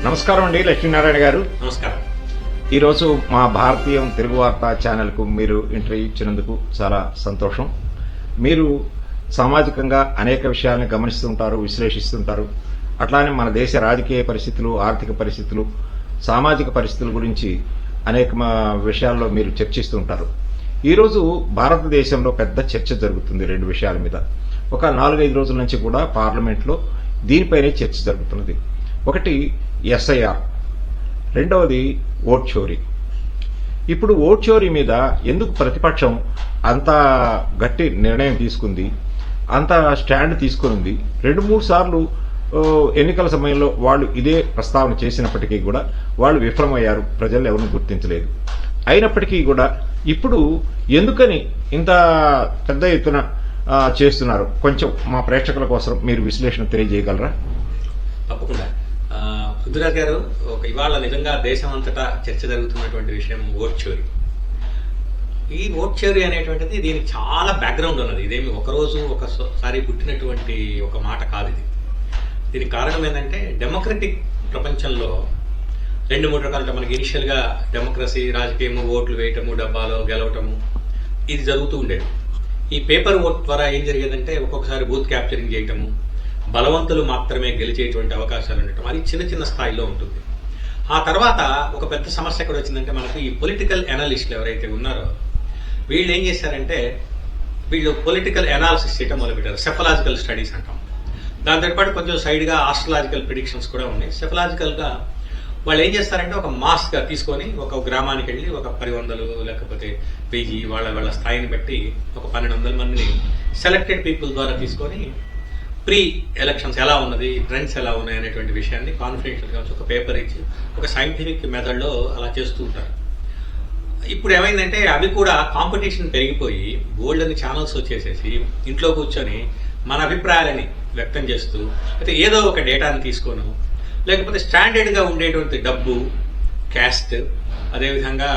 నమస్కారం అండి, లక్ష్మీనారాయణ గారు. నమస్కారం. ఈరోజు మా భారతీయం తెలుగు వార్తా ఛానల్కు మీరు ఇంటర్వ్యూ ఇచ్చినందుకు చాలా సంతోషం. మీరు సామాజికంగా అనేక విషయాలను గమనిస్తుంటారు, విశ్లేషిస్తుంటారు. అట్లానే మన దేశ రాజకీయ పరిస్థితులు, ఆర్థిక పరిస్థితులు, సామాజిక పరిస్థితుల గురించి అనేక విషయాల్లో మీరు చర్చిస్తుంటారు. ఈరోజు భారతదేశంలో పెద్ద చర్చ జరుగుతుంది రెండు విషయాల మీద. ఒక 4-5 రోజుల నుంచి కూడా పార్లమెంట్లో దీనిపైనే చర్చ జరుగుతున్నది. ఒకటి ఎస్ఐఆర్, రెండవది ఓట్ చోరీ. ఇప్పుడు ఓట్ చోరీ మీద ఎందుకు ప్రతిపక్షం అంత గట్టి నిర్ణయం తీసుకుంది, అంత స్టాండ్ తీసుకుని 2-3 సార్లు ఎన్నికల సమయంలో వాళ్ళు ఇదే ప్రస్తావన చేసినప్పటికీ కూడా వాళ్ళు విఫలమయ్యారు, ప్రజలు ఎవరిని గుర్తించలేదు. అయినప్పటికీ కూడా ఇప్పుడు ఎందుకని ఇంత పెద్ద ఎత్తున చేస్తున్నారు, కొంచెం మా ప్రేక్షకుల కోసం మీరు విశ్లేషణ తెలియజేయగలరా? తప్పకుండా. పృథ్వీరాజ్ గారు, ఇవాళ నిజంగా దేశం అంతటా చర్చ జరుగుతున్నటువంటి విషయం ఓట్ చోరీ. ఈ ఓట్ చోరీ అనేటువంటిది దీనికి చాలా బ్యాక్గ్రౌండ్ ఉన్నది. ఇదేమి ఒకరోజు ఒకసారి పుట్టినటువంటి ఒక మాట కాదు ఇది. దీనికి కారణం ఏంటంటే డెమోక్రటిక్ ప్రపంచంలో 2-3 రకాలు మనకి ఇనిషియల్ గా డెమోక్రసీ, రాజకీయము, ఓట్లు వేయటము, డబ్బాలో గెలవటము, ఇది జరుగుతూ ఉండేది. ఈ పేపర్ ఓట్ ద్వారా ఏం జరిగేదంటే ఒక్కొక్కసారి బూత్ క్యాప్చరింగ్ చేయటము, బలవంతులు మాత్రమే గెలిచేటువంటి అవకాశాలు ఉండటం, అది చిన్న చిన్న స్థాయిలో ఉంటుంది. ఆ తర్వాత ఒక పెద్ద సమస్య ఎక్కడ వచ్చిందంటే మనకు ఈ పొలిటికల్ ఎనాలిస్టులు ఎవరైతే ఉన్నారో వీళ్ళు ఏం చేశారంటే వీళ్ళు పొలిటికల్ ఎనాలిసిస్ చేయటం మొదలుపెట్టారు. సెఫలాజికల్ స్టడీస్ అంటాం. దాంతో పాటు కొంచెం సైడ్ గా ఆస్ట్రలాజికల్ ప్రిడిక్షన్స్ కూడా ఉన్నాయి. సెఫలాజికల్ గా వాళ్ళు ఏం చేస్తారంటే ఒక మాస్ గా తీసుకొని ఒక గ్రామానికి వెళ్ళి ఒక 1000 లేకపోతే 1000 వాళ్ళ స్థాయిని బట్టి ఒక 1200 మందిని సెలెక్టెడ్ పీపుల్ ద్వారా తీసుకొని ప్రీ ఎలక్షన్స్ ఎలా ఉన్నది, ట్రెండ్స్ ఎలా ఉన్నాయి అనేటువంటి విషయాన్ని కాన్ఫిడెన్షియల్ గా ఒక పేపర్ ఇచ్చి ఒక సైంటిఫిక్ మెథడ్ లో అలా చేస్తూ ఉంటారు. ఇప్పుడు ఏమైందంటే అవి కూడా కాంపిటీషన్ పెరిగిపోయి బోల్డ్ ఛానల్స్ వచ్చేసేసి ఇంట్లో కూర్చొని మన అభిప్రాయాలని వ్యక్తం చేస్తూ అయితే ఏదో ఒక డేటాను తీసుకోను, లేకపోతే స్టాండర్డ్ గా ఉండేటువంటి డబ్బు, క్యాస్ట్, అదేవిధంగా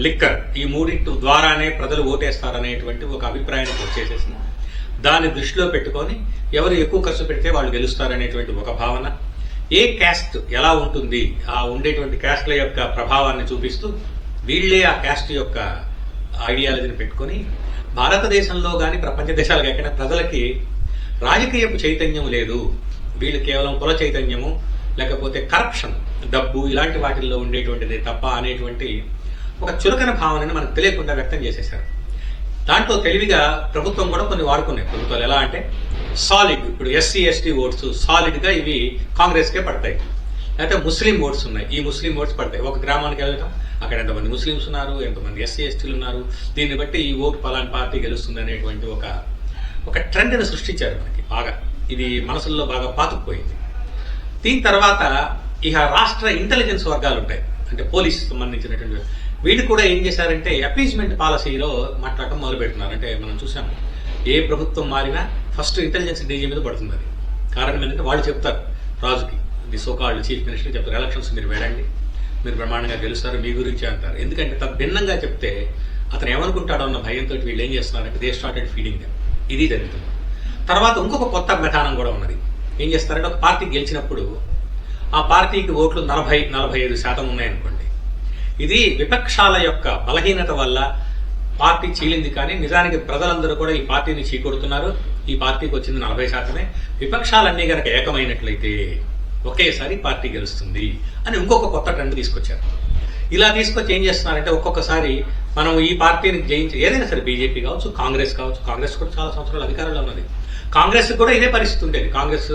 లిక్కర్, ఈ మూడింటి ద్వారానే ప్రజలు ఓటేస్తారనేటువంటి ఒక అభిప్రాయానికి వచ్చేసేసి దాన్ని దృష్టిలో పెట్టుకొని ఎవరు ఎక్కువ ఖర్చు పెడితే వాళ్ళు గెలుస్తారనేటువంటి ఒక భావన, ఏ క్యాస్ట్ ఎలా ఉంటుంది ఆ ఉండేటువంటి క్యాస్ట్ల యొక్క ప్రభావాన్ని చూపిస్తూ వీళ్లే ఆ క్యాస్ట్ యొక్క ఐడియాలజీని పెట్టుకొని భారతదేశంలో కానీ ప్రపంచ దేశాలకు ఎక్కడ ప్రజలకి రాజకీయపు చైతన్యం లేదు, వీళ్ళు కేవలం కుల చైతన్యము లేకపోతే కరప్షన్, డబ్బు ఇలాంటి వాటిల్లో ఉండేటువంటిది తప్ప అనేటువంటి ఒక చులకన భావనని మనకు తెలియకుండా వ్యక్తం చేసేశారు. దాంట్లో తెలివిగా ప్రభుత్వం కూడా కొన్ని వాడుకున్నాయి. ప్రభుత్వాలు ఎలా అంటే సాలిడ్, ఇప్పుడు SC/ST ఓట్స్ సాలిడ్ గా ఇవి కాంగ్రెస్ కే పడతాయి. లేకపోతే ముస్లిం ఓట్స్ ఉన్నాయి, ఈ ముస్లిం ఓట్స్ పడతాయి. ఒక గ్రామానికి వెళ్తాం, అక్కడ ఎంతమంది ముస్లింస్ ఉన్నారు, ఎంతమంది SC/STలు ఉన్నారు, దీన్ని బట్టి ఈ ఓటు పలాంటి పార్టీ గెలుస్తుంది అనేటువంటి ఒక ట్రెండ్ ని సృష్టించారు మనకి. బాగా ఇది మనసుల్లో బాగా పాతుకుపోయింది. దీని తర్వాత ఇక రాష్ట్ర ఇంటెలిజెన్స్ వర్గాలు ఉంటాయి, అంటే పోలీస్ సంబంధించినటువంటి వీళ్ళు కూడా ఏం చేశారంటే అపీజ్మెంట్ పాలసీలో మాట్లాడటం మొదలు పెడుతున్నారు. అంటే మనం చూసాము ఏ ప్రభుత్వం మారినా ఫస్ట్ ఇంటెలిజెన్స్ డీజీ మీద పడుతుంది. అది కారణం ఏంటంటే వాళ్ళు చెప్తారు రాజుకి, ది సోకాల్డ్ చీఫ్ మినిస్టర్ చెప్తారు, ఎలక్షన్స్ మీరు వెళ్ళండి, మీరు బ్రహ్మాండంగా గెలుస్తారు, మీ గురించి అంటారు. ఎందుకంటే భిన్నంగా చెప్తే అతను ఏమనుకుంటాడో అన్న భయంతో వీళ్ళు ఏం చేస్తున్నారంటే దే స్టార్టెడ్ ఫీడింగ్. ఇది జరుగుతుంది. తర్వాత ఇంకొక కొత్త విధానం కూడా ఉన్నది. ఏం చేస్తారంటే ఒక పార్టీ గెలిచినప్పుడు ఆ పార్టీకి ఓట్లు 40-45% ఉన్నాయనుకోండి, ఇది విపక్షాల యొక్క బలహీనత వల్ల పార్టీ చీలింది, కానీ నిజానికి ప్రజలందరూ కూడా ఈ పార్టీని చీకొడుతున్నారు, ఈ పార్టీకి వచ్చింది 40%. విపక్షాలన్నీ గనక ఏకమైనట్లయితే ఒకేసారి పార్టీ గెలుస్తుంది అని ఇంకొక కొత్త ట్రెండ్ తీసుకొచ్చారు. ఇలా తీసుకొచ్చి ఏం చేస్తున్నారంటే ఒక్కొక్కసారి మనం ఈ పార్టీని జయించి ఏదైనా సరే బీజేపీ కావచ్చు, కాంగ్రెస్ కావచ్చు, కాంగ్రెస్ కూడా చాలా సంవత్సరాలు అధికారంలో ఉన్నది, కాంగ్రెస్ కూడా ఇదే పరిస్థితి ఉండేది. కాంగ్రెస్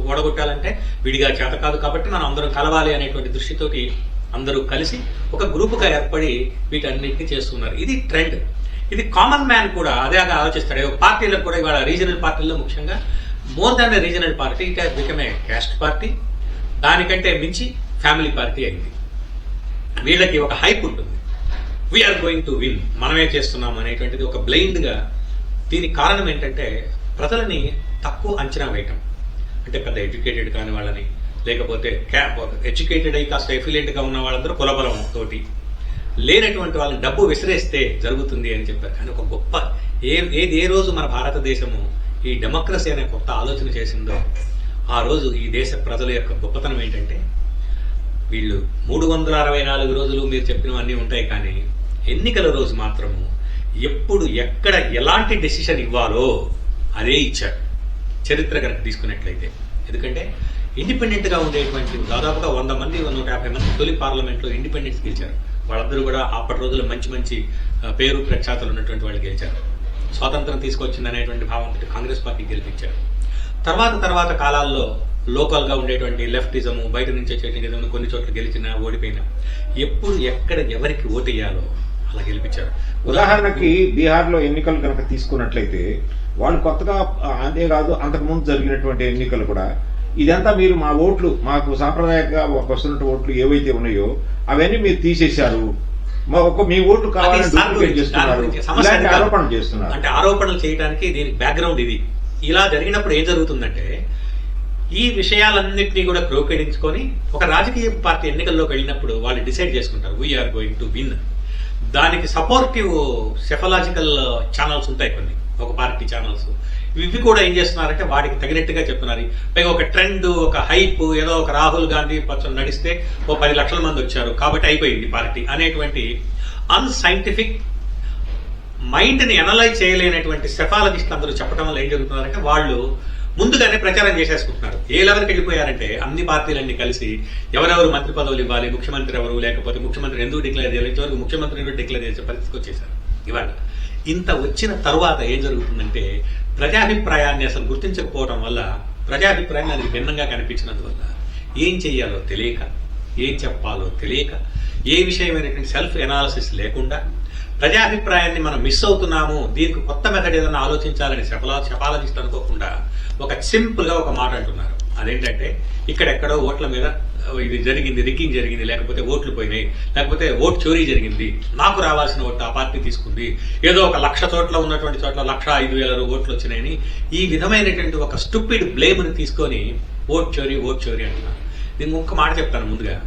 ఓడగొట్టాలంటే విడిగా చేత కాదు కాబట్టి మనం అందరం కలవాలి అనేటువంటి దృష్టితోటి అందరూ కలిసి ఒక గ్రూపుగా ఏర్పడి వీటన్నిటిని చేస్తున్నారు. ఇది ట్రెండ్. ఇది కామన్ మ్యాన్ కూడా అదేగా ఆలోచిస్తాడు. పార్టీలకు కూడా ఇవాళ రీజనల్ పార్టీల్లో ముఖ్యంగా more than regional party it has become a caste party, దానికంటే మించి ఫ్యామిలీ పార్టీ అయింది. వీళ్ళకి ఒక హైప్ ఉంటుంది, వీఆర్ గోయింగ్ టు విన్, మనమే చేస్తున్నాం అనేటువంటిది ఒక బ్లైండ్ గా. దీనికి కారణం ఏంటంటే ప్రజలని తక్కువ అంచనా వేయటం. అంటే పెద్ద ఎడ్యుకేటెడ్ కాని వాళ్ళని, లేకపోతే ఎడ్యుకేటెడ్ అయి కాస్త ఎఫిలియెంట్ గా ఉన్న వాళ్ళందరూ కులబలం తోటి, లేనటువంటి వాళ్ళని డబ్బు విసిరేస్తే జరుగుతుంది అని చెప్పారు. కానీ ఒక గొప్ప ఏ రోజు మన భారతదేశము ఈ డెమోక్రసీ అనే కొత్త ఆలోచన చేసిందో ఆ రోజు ఈ దేశ ప్రజల యొక్క గొప్పతనం ఏంటంటే వీళ్ళు 364 రోజులు మీరు చెప్పినవన్నీ ఉంటాయి, కానీ ఎన్నికల రోజు మాత్రము ఎప్పుడు ఎక్కడ ఎలాంటి డెసిషన్ ఇవ్వాలో అదే ఇచ్చాడు చరిత్ర కనుక తీసుకున్నట్లయితే. ఎందుకంటే ఇండిపెండెంట్గా ఉండేటువంటి దాదాపుగా 100 మంది 150 మంది తొలి పార్లమెంట్లో ఇండిపెండెంట్స్ గెలిచారు. వాళ్ళందరూ కూడా అప్పటి రోజుల్లో మంచి మంచి పేరు ప్రఖ్యాతలు ఉన్నటువంటి వాళ్ళు గెలిచారు. స్వాతంత్రం తీసుకొచ్చిందనేటువంటి భావంతో కాంగ్రెస్ పార్టీ గెలిపించారు. తర్వాత కాలాల్లో లోకల్గా ఉండేటువంటి లెఫ్టిజము, బయట నుంచి వచ్చేటువంటి కొన్ని చోట్ల గెలిచినా ఓడిపోయినా ఎప్పుడు ఎక్కడ ఎవరికి ఓటేయాలో అలా గెలిపించారు. ఉదాహరణకి బీహార్లో ఎన్నికలు కనుక తీసుకున్నట్లయితే వాళ్ళు కొత్తగా, అంతేకాదు అంతకుముందు జరిగినటువంటి ఎన్నికలు కూడా ఇదంతా మీరు మా ఓట్లు, మాకు సాంప్రదాయంగా వస్తున్న ఓట్లు ఏవైతే ఉన్నాయో అవన్నీ మీరు తీసేశారు, మీ ఓట్లు కావాలని డూప్లికేట్ చేస్తున్నారు, ఇలాంటి ఆరోపణలు చేస్తున్నారు. అంటే ఆరోపణలు చేయడానికి దీనికి బ్యాక్గ్రౌండ్ ఇది. ఇలా జరిగినప్పుడు ఏం జరుగుతుందంటే ఈ విషయాలన్నింటినీ కూడా క్రోకెడించుకొని ఒక రాజకీయ పార్టీ ఎన్నికల్లోకి వెళ్ళినప్పుడు వాళ్ళు డిసైడ్ చేసుకుంటారు వీఆర్ గోయింగ్ టు విన్. దానికి సపోర్టివ్ సెఫలాజికల్ ఛానల్స్ ఉంటాయి కొన్ని, ఒక పార్టీ ఛానల్స్. ఇవి కూడా ఏం చేస్తున్నారంటే వాటికి తగినట్టుగా చెప్తున్నారు. పైగా ఒక ట్రెండ్, ఒక హైప్, ఏదో ఒక రాహుల్ గాంధీ పచ్చం నడిస్తే 10 లక్షల మంది వచ్చారు కాబట్టి అయిపోయింది పార్టీ అనేటువంటి అన్సైంటిఫిక్ మైండ్ని అనలైజ్ చేయలేనటువంటి సెఫాలజిస్టులు అందరూ చెప్పడం వల్ల ఏం జరుగుతున్నారంటే వాళ్ళు ముందుగానే ప్రచారం చేసేసుకుంటున్నారు. ఏ లెవెల్కి వెళ్ళిపోయారంటే అన్ని పార్టీలన్నీ కలిసి ఎవరెవరు మంత్రి పదవులు ఇవ్వాలి, ముఖ్యమంత్రి ఎవరు, లేకపోతే ముఖ్యమంత్రి ఎందుకు డిక్లేర్ చేయాలి, ఇంతవరకు ముఖ్యమంత్రిని డిక్లేర్ చేసే పరిస్థితికి వచ్చేసారు. ఇవాళ ఇంత వచ్చిన తర్వాత ఏం జరుగుతుందంటే ప్రజాభిప్రాయాన్ని అసలు గుర్తించకపోవడం వల్ల, ప్రజాభిప్రాయం దానికి భిన్నంగా కనిపించినందువల్ల ఏం చెయ్యాలో తెలియక, ఏం చెప్పాలో తెలియక, ఏ విషయమైనటువంటి సెల్ఫ్ ఎనాలిసిస్ లేకుండా ప్రజాభిప్రాయాన్ని మనం మిస్ అవుతున్నాము, దీనికి కొత్త మెథడ్ ఏదైనా ఆలోచించాలని సెఫాలజిస్ట్ అనుకోకుండా ఒక సింపుల్ గా ఒక మాట అంటున్నారు. అదేంటంటే ఇక్కడెక్కడో ఓట్ల మీద ఇది జరిగింది, రిగ్గింగ్ జరిగింది, లేకపోతే ఓట్లు పోయినాయి, లేకపోతే ఓటు చోరీ జరిగింది, నాకు రావాల్సిన ఓటు ఆ పార్టీ తీసుకుంది, ఏదో ఒక 1,00,000 చోట్ల ఉన్నటువంటి చోట్ల 1,05,000 ఓట్లు వచ్చినాయని ఈ విధమైనటువంటి ఒక స్టూపిడ్ బ్లేమ్ ని తీసుకొని ఓట్ చోరీ అంటున్నారు. దీనికి ఒక్క మాట చెప్తాను ముందుగా.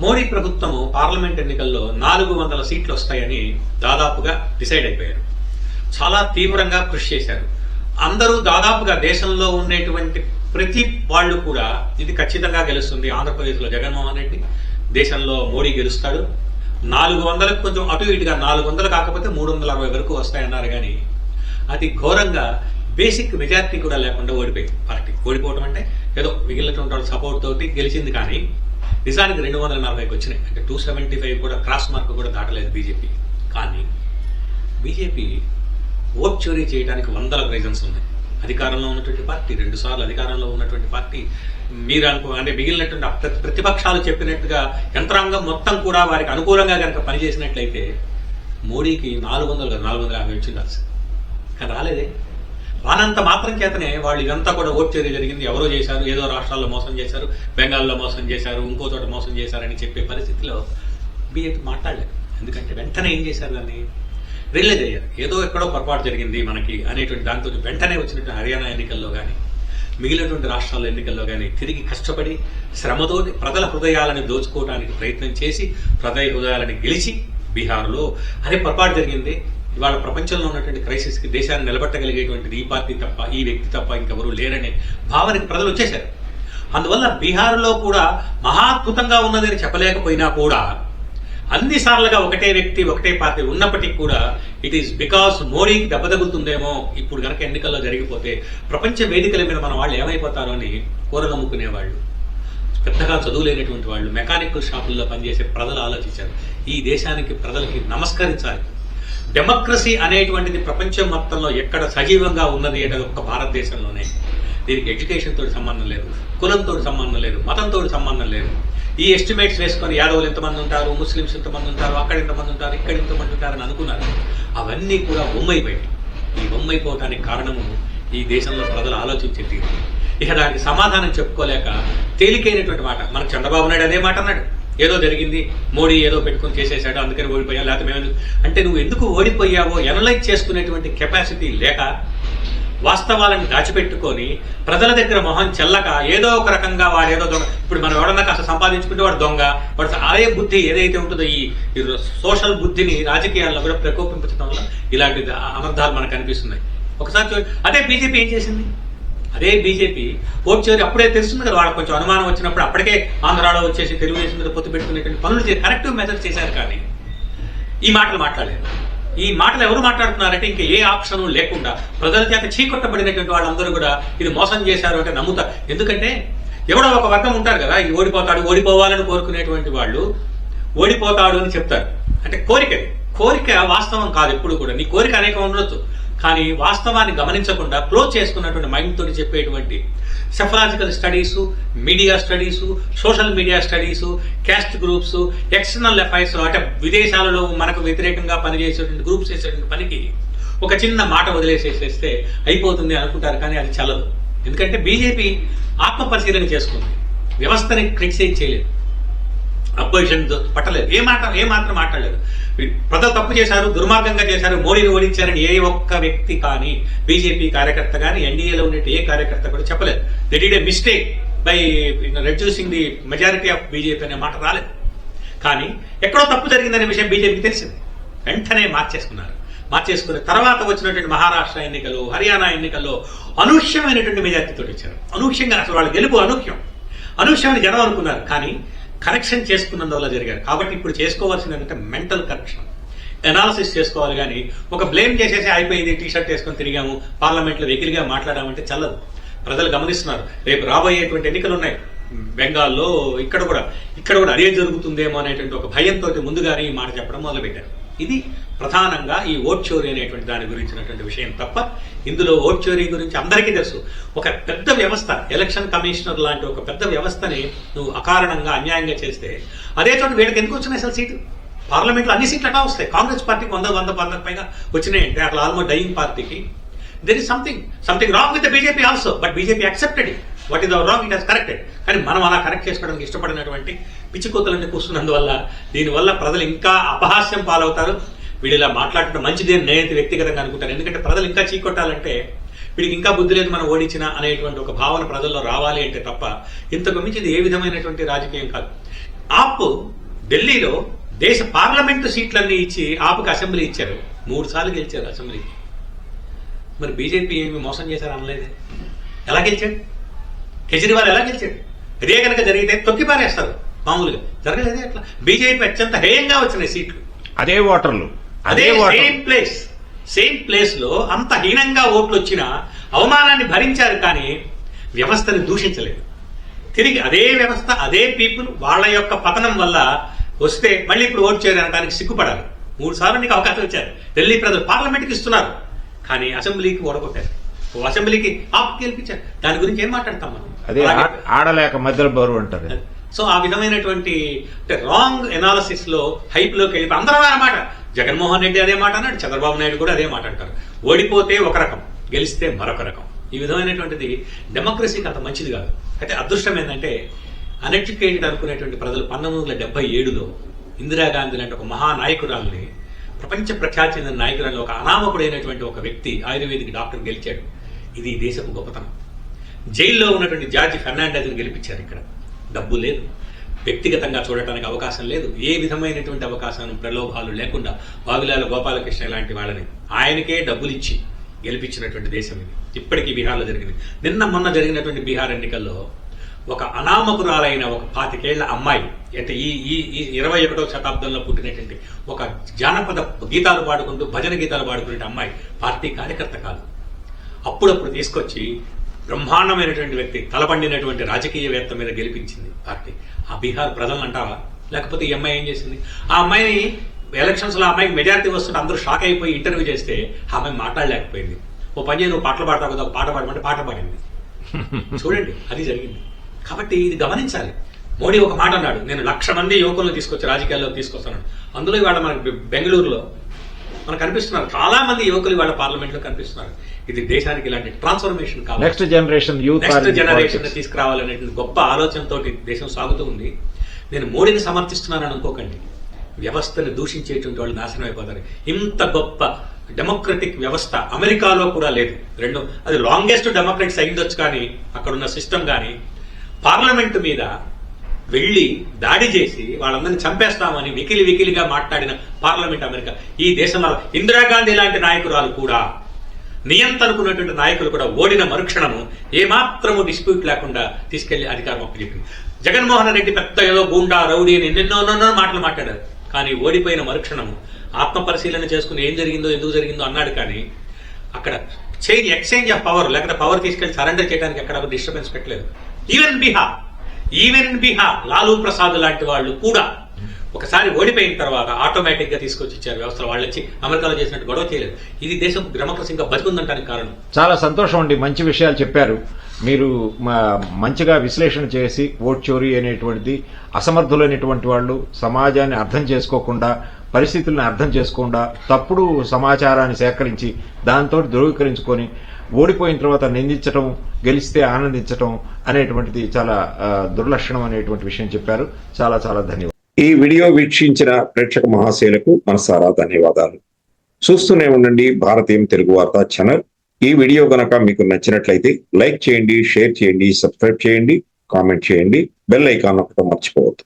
మోడీ ప్రభుత్వము పార్లమెంట్ ఎన్నికల్లో 400 సీట్లు వస్తాయని దాదాపుగా డిసైడ్ అయిపోయారు. చాలా తీవ్రంగా కృషి చేశారు. అందరూ దాదాపుగా దేశంలో ఉండేటువంటి ప్రతి వాళ్ళు కూడా ఇది ఖచ్చితంగా గెలుస్తుంది, ఆంధ్రప్రదేశ్లో జగన్మోహన్ రెడ్డి, దేశంలో మోడీ గెలుస్తాడు, 400కు కొంచెం అటు ఇటుగా 400 కాకపోతే 360 వరకు వస్తాయన్నారు. కానీ అతి ఘోరంగా బేసిక్ మెజారిటీ కూడా లేకుండా ఓడిపోయింది పార్టీ. ఓడిపోవడం అంటే ఏదో మిగిలినటువంటి సపోర్ట్ తోటి గెలిచింది, కానీ నిజానికి 240కి వచ్చినాయి. అంటే 275 కూడా క్రాస్ మార్క్ కూడా దాటలేదు బీజేపీ. కానీ బీజేపీ ఓట్ చోరీ చేయడానికి 100 రీజన్స్ ఉన్నాయి. అధికారంలో ఉన్నటువంటి పార్టీ, 2 సార్లు అధికారంలో ఉన్నటువంటి పార్టీ, మీరు అంటే మిగిలినటువంటి ప్రతిపక్షాలు చెప్పినట్టుగా యంత్రాంగం మొత్తం కూడా వారికి అనుకూలంగా కనుక పనిచేసినట్లయితే మోడీకి 450 వచ్చిండాల్సి, కానీ రాలేదే. రానంత మాత్రం చేతనే వాళ్ళు ఇదంతా కూడా ఓట్ చోరీ జరిగింది, ఎవరో చేశారు, ఏదో రాష్ట్రాల్లో మోసం చేశారు, బెంగాల్లో మోసం చేశారు, ఇంకో చోట మోసం చేశారని చెప్పే పరిస్థితిలో బీజేపీ మాట్లాడలేదు. ఎందుకంటే వెంటనే ఏం చేశారు, దాన్ని రిలీజ్ అయ్యారు. ఏదో ఎక్కడో పొరపాటు జరిగింది మనకి అనేటువంటి దాంతో వెంటనే వచ్చినటువంటి హర్యానా ఎన్నికల్లో కానీ మిగిలినటువంటి రాష్ట్రాల ఎన్నికల్లో కానీ తిరిగి కష్టపడి శ్రమతో ప్రజల హృదయాలను దోచుకోవడానికి ప్రయత్నం చేసి ప్రజల హృదయాలను గెలిచి బీహార్లో అదే పొరపాటు జరిగింది. ఇవాళ ప్రపంచంలో ఉన్నటువంటి క్రైసిస్కి దేశాన్ని నిలబెట్టగలిగేటువంటిది ఈ పార్టీ తప్ప, ఈ వ్యక్తి తప్ప ఇంకెవరూ లేరనే భావనకి ప్రజలు వచ్చేశారు. అందువల్ల బీహార్లో కూడా మహాద్భుతంగా ఉన్నదని చెప్పలేకపోయినా కూడా అన్ని సార్లుగా ఒకటే వ్యక్తి, ఒకటే పార్టీ ఉన్నప్పటికీ కూడా ఇట్ ఈస్ బికాస్ మోడీకి దెబ్బ తగులుతుందేమో ఇప్పుడు కనుక ఎన్నికల్లో జరిగిపోతే ప్రపంచ వేదికల మీద మన వాళ్ళు ఏమైపోతారో అని కూరగమ్ముకునేవాళ్ళు, పెద్దగా చదువులేనటువంటి వాళ్ళు, మెకానికల్ షాపుల్లో పనిచేసే ప్రజలు ఆలోచించారు. ఈ దేశానికి ప్రజలకి నమస్కరించాలి. డెమోక్రసీ అనేటువంటిది ప్రపంచం మొత్తంలో ఎక్కడ సజీవంగా ఉన్నది అంటే ఒక్క భారతదేశంలోనే. దీనికి ఎడ్యుకేషన్ తోటి సంబంధం లేదు, కులంతో సంబంధం లేదు, మతంతో సంబంధం లేదు. ఈ ఎస్టిమేట్స్ వేసుకొని యాదవులు ఎంతమంది ఉంటారు, ముస్లిమ్స్ ఎంతమంది ఉంటారు, అక్కడ ఎంతమంది ఉంటారు, ఇక్కడ ఎంతమంది ఉంటారని అనుకున్నారు. అవన్నీ కూడా బొమ్మైపోయాయి. ఈ బొమ్మైపోవటానికి కారణము ఈ దేశంలో ప్రజలు ఆలోచించేది. ఇక దానికి సమాధానం చెప్పుకోలేక తేలికైనటువంటి మాట, మనకు చంద్రబాబు నాయుడు అదే మాట అన్నాడు, ఏదో జరిగింది, మోడీ ఏదో పెట్టుకొని చేసేసాడు అందుకని ఓడిపోయా, లేకపోతే మేము అంటే నువ్వు ఎందుకు ఓడిపోయావో ఎనలైజ్ చేసుకునేటువంటి కెపాసిటీ లేక వాస్తవాలను దాచిపెట్టుకొని ప్రజల దగ్గర మొహం చెల్లక ఏదో ఒక రకంగా వాడేదో దొంగ, ఇప్పుడు మనం ఎవడన్నా కాస్త సంపాదించుకుంటే వాడు దొంగ, వాడు అదే బుద్ధి ఏదైతే ఉంటుందో ఈ సోషల్ బుద్ధిని రాజకీయాల్లో కూడా ప్రకోపించడం వల్ల ఇలాంటి అనర్థాలు మనకు కనిపిస్తున్నాయి. ఒకసారి అదే బీజేపీ ఏం చేసింది, అదే బీజేపీ ఓట్ చోరీ అప్పుడే తెలుస్తుంది కదా, వాళ్ళకి కొంచెం అనుమానం వచ్చినప్పుడు అప్పటికే ఆంధ్రాలో వచ్చేసి తెలుగుదేశం మీద పొత్తు పెట్టుకునేటువంటి పనులు కరెక్టివ్ మెథడ్ చేశారు. కానీ ఈ మాటలు మాట్లాడలేదు. ఈ మాటలు ఎవరు మాట్లాడుతున్నారంటే ఇంకా ఏ ఆప్షన్ లేకుండా ప్రజల చేత చీకొట్టబడినటువంటి వాళ్ళందరూ కూడా ఇది మోసం చేశారు అంటే నమ్ముతారు. ఎందుకంటే ఎవడో ఒక వర్గం ఉంటారు కదా, ఈ ఓడిపోతాడు, ఓడిపోవాలని కోరుకునేటువంటి వాళ్ళు ఓడిపోతాడు అని చెప్తారు. అంటే కోరిక వాస్తవం కాదు. ఎప్పుడు కూడా నీ కోరిక అనేక ఉండొచ్చు, కానీ వాస్తవాన్ని గమనించకుండా క్లోజ్ చేసుకున్నటువంటి మైండ్ తోటి చెప్పేటువంటి psephological studies, media studies, social media studies, caste groups, external affairs, అంటే విదేశాలలో మనకు వ్యతిరేకంగా పనిచేసేటువంటి గ్రూప్స్ చేసేటువంటి పనికి ఒక చిన్న మాట వదిలేసేసేస్తే అయిపోతుంది అనుకుంటారు. కానీ అది చల్లదు. ఎందుకంటే బీజేపీ ఆత్మ పరిశీలన చేసుకుంది, వ్యవస్థని క్రిటిసైజ్ చేయలేదు, అపోజిషన్ పట్టలేదు, ఏ మాత్రం మాట్లాడలేదు. ప్రజలు తప్పు చేశారు, దుర్మార్గంగా చేశారు, మోడీని ఓడించారని ఏ ఒక్క వ్యక్తి కానీ, బీజేపీ కార్యకర్త కానీ, ఎన్డీఏలో ఉండే ఏ కార్యకర్త కూడా చెప్పలేదు. They did a mistake by reducing the majority of BJP అనే మాట రాలేదు. కానీ ఎక్కడో తప్పు జరిగిందనే విషయం బీజేపీకి తెలిసింది. వెంటనే మార్చేసుకున్న తర్వాత వచ్చినటువంటి మహారాష్ట్ర ఎన్నికలు, హర్యానా ఎన్నికల్లో అనూహ్యమైనటువంటి మెజారిటీతో ఇచ్చారు. అనూహ్యంగా అసలు వాళ్ళ గెలుపు అనూహ్యమని జనం అనుకున్నారు. కానీ కరెక్షన్ చేసుకున్నందువల్ల జరిగారు. కాబట్టి ఇప్పుడు చేసుకోవాల్సింది ఏంటంటే మెంటల్ కరెక్షన్, అనాలిసిస్ చేసుకోవాలి. కానీ ఒక బ్లేమ్ చేసేసి అయిపోయింది, టీషర్ట్ వేసుకొని తిరిగాము, పార్లమెంట్లో వెకిలిగా మాట్లాడామంటే చల్లదు. ప్రజలు గమనిస్తున్నారు. రేపు రాబోయేటువంటి ఎన్నికలు ఉన్నాయి బెంగాల్లో, ఇక్కడ కూడా అదే జరుగుతుందేమో అనేటువంటి ఒక భయంతో ముందుగానే ఈ మాట చెప్పడం మొదలుపెట్టారు. ఇది ప్రధానంగా ఈ ఓట్ చోరీ అనేటువంటి దాని గురించినటువంటి విషయం తప్ప ఇందులో ఓట్ చోరీ గురించి అందరికీ తెలుసు. ఒక పెద్ద వ్యవస్థ, ఎలక్షన్ కమిషనర్ లాంటి ఒక పెద్ద వ్యవస్థని నువ్వు అకారణంగా అన్యాయంగా చేస్తే అదే చోట వీళ్ళకి ఎందుకు వచ్చినాయి అసలు సీటు? పార్లమెంట్లో అన్ని సీట్లు అటా వస్తాయి. కాంగ్రెస్ పార్టీకి 100 పైగా వచ్చినాయంటే అట్లా ఆల్మోస్ట్ డయింగ్ పార్టీకి there is something wrong with the BJP also. But BJP accepted it. What is our wrong, it has corrected. కానీ మనం అలా కరెక్ట్ చేసుకోవడానికి ఇష్టపడినటువంటి పిచ్చి కూతలన్నీ కూస్తున్నందువల్ల దీనివల్ల ప్రజలు ఇంకా అపహాస్యం పాలవుతారు. వీడు ఇలా మాట్లాడటం మంచిదే నేనైతే వ్యక్తిగతంగా అనుకుంటాను. ఎందుకంటే ప్రజలు ఇంకా చీకొట్టాలంటే వీడికి ఇంకా బుద్ధి లేదు మనం ఓడించిన అనేటువంటి ఒక భావన ప్రజల్లో రావాలి అంటే తప్ప ఇంతకు మించి ఇది ఏ విధమైనటువంటి రాజకీయం కాదు. ఆప్ ఢిల్లీలో దేశ పార్లమెంటు సీట్లన్నీ ఇచ్చి ఆప్కి అసెంబ్లీ ఇచ్చారు, 3 సార్లు గెలిచారు అసెంబ్లీకి. మరి బీజేపీ ఏమి మోసం చేశారు అనలేదే. ఎలా గెలిచాడు కేజ్రీవాల్? ఎలా గెలిచాడు? ఇదే కనుక జరిగితే తొక్కి పారేస్తారు మామూలుగా. జరగలేదే అట్లా. బీజేపీ అత్యంత హేయంగా వచ్చినాయి సీట్లు, అదే ఓటర్లు, సేమ్ ప్లేస్ లో అంత హీనంగా ఓట్లు వచ్చినా అవమానాన్ని భరించారు. కానీ వ్యవస్థని దూషించలేదు. తిరిగి అదే వ్యవస్థ, అదే పీపుల్ వాళ్ళ యొక్క పతనం వల్ల వస్తే మళ్ళీ ఇప్పుడు ఓట్ చేయడానికి సిగ్గుపడాలి. 3 సార్లు నీకు అవకాశం ఇచ్చారు. ఢిల్లీ ప్రజలు పార్లమెంట్కి ఇస్తున్నారు, కానీ అసెంబ్లీకి ఓడగొట్టారు. అసెంబ్లీకి ఆప్ గెలిపించారు. దాని గురించి ఏం మాట్లాడతాం మనం? అదే ఆడలేక మధ్యలో బరువు అంటారు. సో ఆ విధమైనటువంటి రాంగ్ ఎనాలిసిస్ లో హైప్ లోకి వెళ్ళి అందరూ అన్నమాట. జగన్మోహన్ రెడ్డి అదే మాట అన్నాడు, చంద్రబాబు నాయుడు కూడా అదే మాట అంటారు. ఓడిపోతే ఒక రకం, గెలిస్తే మరొక రకం. ఈ విధమైనటువంటిది డెమోక్రసీకి అంత మంచిది కాదు. అయితే అదృష్టం ఏంటంటే అన్ఎడ్యుకేటెడ్ అనుకునేటువంటి ప్రజలు 1977లో ఇందిరాగాంధీ లాంటి ఒక మహానాయకురాలని, ప్రపంచ ప్రఖ్యాతి చెందిన నాయకురాలు, ఒక అనామకుడైనటువంటి ఒక వ్యక్తి, ఆయుర్వేదిక్ డాక్టర్ గెలిచాడు. ఇది దేశపు గొప్పతనం. జైల్లో ఉన్నటువంటి జార్జి ఫెర్నాండెజ్ని గెలిపించారు. ఇక్కడ డబ్బు లేదు, వ్యక్తిగతంగా చూడటానికి అవకాశం లేదు, ఏ విధమైనటువంటి అవకాశం ప్రలోభాలు లేకుండా వావిలాల గోపాలకృష్ణ లాంటి వాళ్ళని ఆయనకే డబ్బులు ఇచ్చి గెలిపించినటువంటి దేశం ఇది. ఇప్పటికీ బీహార్లో జరిగింది. మొన్న జరిగినటువంటి బీహార్ ఎన్నికల్లో ఒక అనామకురాలైన ఒక 25 ఏళ్ల అమ్మాయి, అంటే ఈ 21వ శతాబ్దంలో పుట్టినటువంటి ఒక జానపద గీతాలు పాడుకుంటూ భజన గీతాలు పాడుకునే అమ్మాయి పార్టీ కార్యకర్త కాదు. అప్పుడప్పుడు తీసుకొచ్చి బ్రహ్మాండమైనటువంటి వ్యక్తి, తలపండినటువంటి రాజకీయవేత్త మీద గెలిపించింది పార్టీ. ఆ బీహార్ ప్రజలను అంటావా? లేకపోతే ఈ అమ్మాయి ఏం చేసింది? ఆ అమ్మాయిని ఎలక్షన్స్ లో ఆ అమ్మాయికి మెజారిటీ వస్తుంటే అందరూ షాక్ అయిపోయి ఇంటర్వ్యూ చేస్తే ఆ అమ్మాయి మాట్లాడలేకపోయింది. ఓ పని నువ్వు పాటలు పాడతావు కదా, ఒక పాట పాడమంటే పాట పాడింది. చూడండి, అది జరిగింది. కాబట్టి ఇది గమనించాలి. మోడీ ఒక మాట అన్నాడు, నేను 1,00,000 మంది యువకులను తీసుకొచ్చి రాజకీయాల్లోకి తీసుకొస్తాను. అందులో ఇవాళ మనకి బెంగళూరులో మనకు కనిపిస్తున్నారు చాలా మంది యువకులు ఇవాళ పార్లమెంట్ లో కనిపిస్తున్నారు. ఇది దేశానికి ఇలాంటి ట్రాన్స్ఫర్మేషన్ కావాలి. నెక్స్ట్ జనరేషన్ తీసుకురావాలనేటువంటి గొప్ప ఆలోచనతో దేశం సాగుతూ ఉంది. నేను మోడీని సమర్థిస్తున్నానని అనుకోకండి. వ్యవస్థను దూషించేటువంటి వాళ్ళు నాశనం అయిపోతారు. ఇంత గొప్ప డెమోక్రటిక్ వ్యవస్థ అమెరికాలో కూడా లేదు. అది లాంగెస్ట్ డెమోక్రటిక్స్ అయిందొచ్చు, కానీ అక్కడున్న సిస్టమ్ కానీ పార్లమెంటు మీద వెళ్లి దాడి చేసి వాళ్ళందరినీ చంపేస్తామని వికిలిగా మాట్లాడిన పార్లమెంట్ అమెరికా. ఈ దేశంలో ఇందిరాగాంధీ లాంటి నాయకురాలు కూడా నియంతనుకున్నటువంటి నాయకులు కూడా ఓడిన మరుక్షణము ఏమాత్రము డిస్ప్యూట్ లేకుండా తీసుకెళ్లి అధికారం అప్పచెప్పింది. జగన్మోహన్ రెడ్డి పెద్ద ఏదో గూండా రౌడీ అని ఎన్నెన్నో మాటలు మాట్లాడారు. కానీ ఓడిపోయిన మరుక్షణము ఆత్మ పరిశీలన చేసుకుని ఏం జరిగిందో ఎందుకు జరిగిందో అన్నాడు. కానీ అక్కడ ఎక్స్చేంజ్ ఆఫ్ పవర్ లేకపోతే పవర్ తీసుకెళ్లి సరెండర్ చేయడానికి ఎక్కడ డిస్టర్బెన్స్ పెట్టలేదు. ఈవెన్ ఇన్ బీహార్ లాలూ ప్రసాద్ లాంటి వాళ్ళు కూడా ఒకసారి ఓడిపోయిన తర్వాత ఆటోమేటిక్ గా తీసుకొచ్చి ఇచ్చారు వ్యవస్థలు. వాళ్ళు వచ్చి అమెరికాలో చేసినట్టు గొడవ చేయలేదు. ఇది దేశం డెమోక్రసీ ఇంకా బతికుందంటానికి కారణం. చాలా సంతోషం అండి, మంచి విషయాలు చెప్పారు మీరు. మంచిగా విశ్లేషణ చేసి ఓట్ చోరీ అనేటువంటిది అసమర్థులైనటువంటి వాళ్ళు సమాజాన్ని అర్థం చేసుకోకుండా, పరిస్థితులను అర్థం చేసుకోకుండా తప్పుడు సమాచారాన్ని సేకరించి దాంతో ధృవీకరించుకొని ఓడిపోయిన తర్వాత నిందించడం, గెలిస్తే ఆనందించడం అనేటువంటిది చాలా దుర్లక్షణం అనేటువంటి విషయం చెప్పారు. చాలా చాలా ధన్యవాదాలు. ఈ వీడియో వీక్షించిన ప్రేక్షక మహాశయులకు మనసారా ధన్యవాదాలు. చూస్తూనే ఉండండి భారతీయం తెలుగు వార్తా ఛానల్. ఈ వీడియో గనక మీకు నచ్చినట్లయితే లైక్ చేయండి, షేర్ చేయండి, సబ్స్క్రైబ్ చేయండి, కామెంట్ చేయండి, బెల్ ఐకాన్ నొక్కడం మర్చిపోవద్దు.